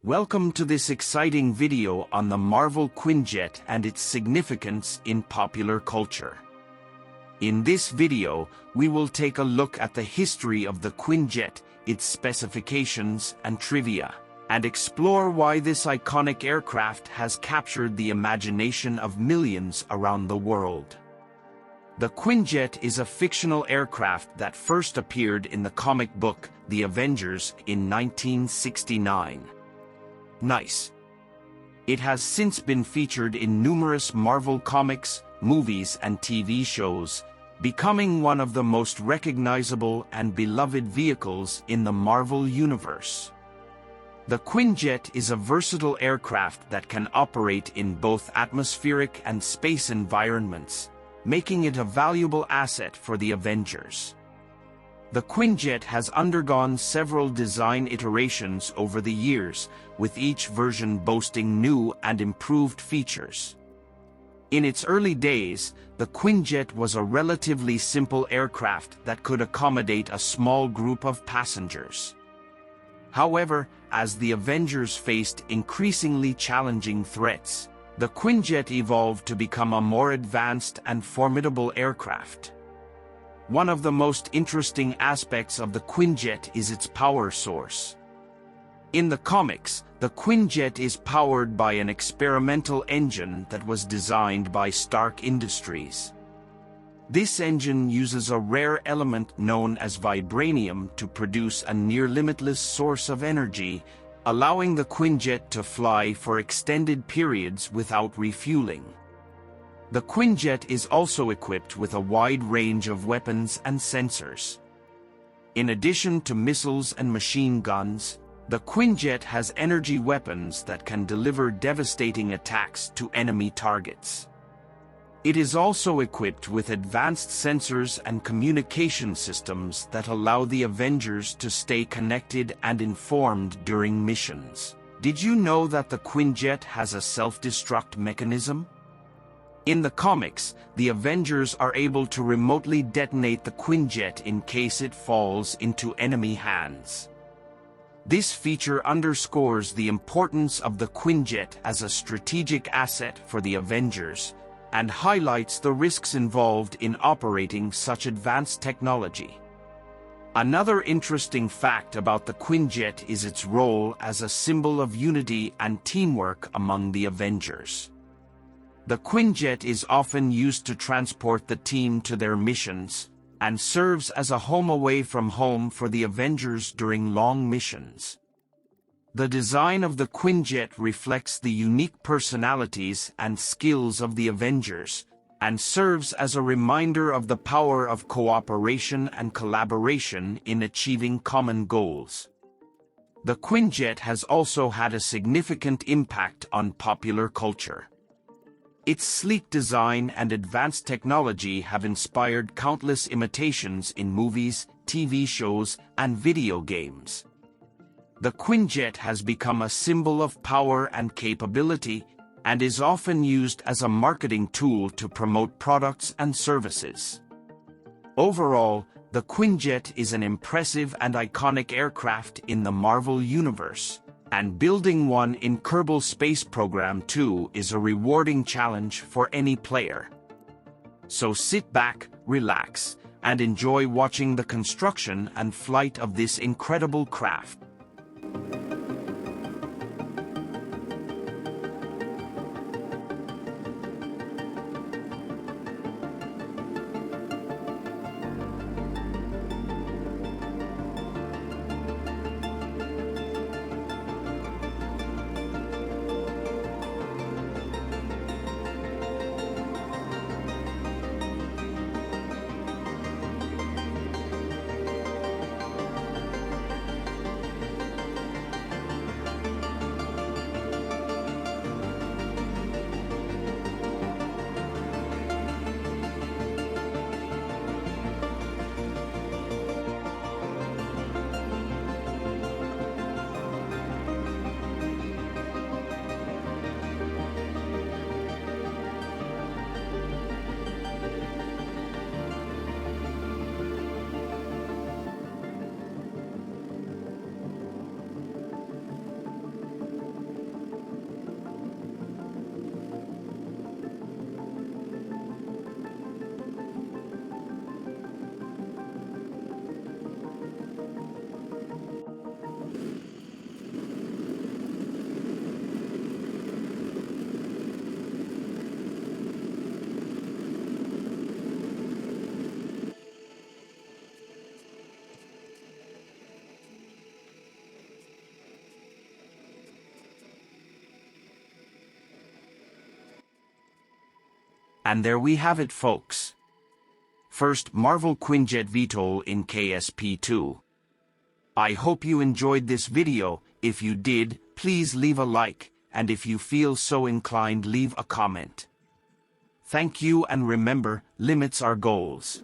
Welcome to this exciting video on the Marvel Quinjet and its significance in popular culture. In this video, we will take a look at the history of the Quinjet, its specifications and trivia, and explore why this iconic aircraft has captured the imagination of millions around the world. The Quinjet is a fictional aircraft that first appeared in the comic book The Avengers in 1969. Nice. It has since been featured in numerous Marvel comics, movies and TV shows, becoming one of the most recognizable and beloved vehicles in the Marvel universe. The Quinjet is a versatile aircraft that can operate in both atmospheric and space environments, making it a valuable asset for the Avengers. The Quinjet has undergone several design iterations over the years, with each version boasting new and improved features. In its early days, the Quinjet was a relatively simple aircraft that could accommodate a small group of passengers. However, as the Avengers faced increasingly challenging threats, the Quinjet evolved to become a more advanced and formidable aircraft. One of the most interesting aspects of the Quinjet is its power source. In the comics, the Quinjet is powered by an experimental engine that was designed by Stark Industries. This engine uses a rare element known as vibranium to produce a near-limitless source of energy, allowing the Quinjet to fly for extended periods without refueling. The Quinjet is also equipped with a wide range of weapons and sensors. In addition to missiles and machine guns, the Quinjet has energy weapons that can deliver devastating attacks to enemy targets. It is also equipped with advanced sensors and communication systems that allow the Avengers to stay connected and informed during missions. Did you know that the Quinjet has a self-destruct mechanism? In the comics, the Avengers are able to remotely detonate the Quinjet in case it falls into enemy hands. This feature underscores the importance of the Quinjet as a strategic asset for the Avengers, and highlights the risks involved in operating such advanced technology. Another interesting fact about the Quinjet is its role as a symbol of unity and teamwork among the Avengers. The Quinjet is often used to transport the team to their missions, and serves as a home away from home for the Avengers during long missions. The design of the Quinjet reflects the unique personalities and skills of the Avengers, and serves as a reminder of the power of cooperation and collaboration in achieving common goals. The Quinjet has also had a significant impact on popular culture. Its sleek design and advanced technology have inspired countless imitations in movies, TV shows, and video games. The Quinjet has become a symbol of power and capability, and is often used as a marketing tool to promote products and services. Overall, the Quinjet is an impressive and iconic aircraft in the Marvel universe, and building one in Kerbal Space Program 2 is a rewarding challenge for any player. So sit back, relax, and enjoy watching the construction and flight of this incredible craft. And there we have it, folks. First Marvel Quinjet VTOL in KSP2. I hope you enjoyed this video. If you did, please leave a like, and if you feel so inclined, leave a comment. Thank you, and remember, limits are goals.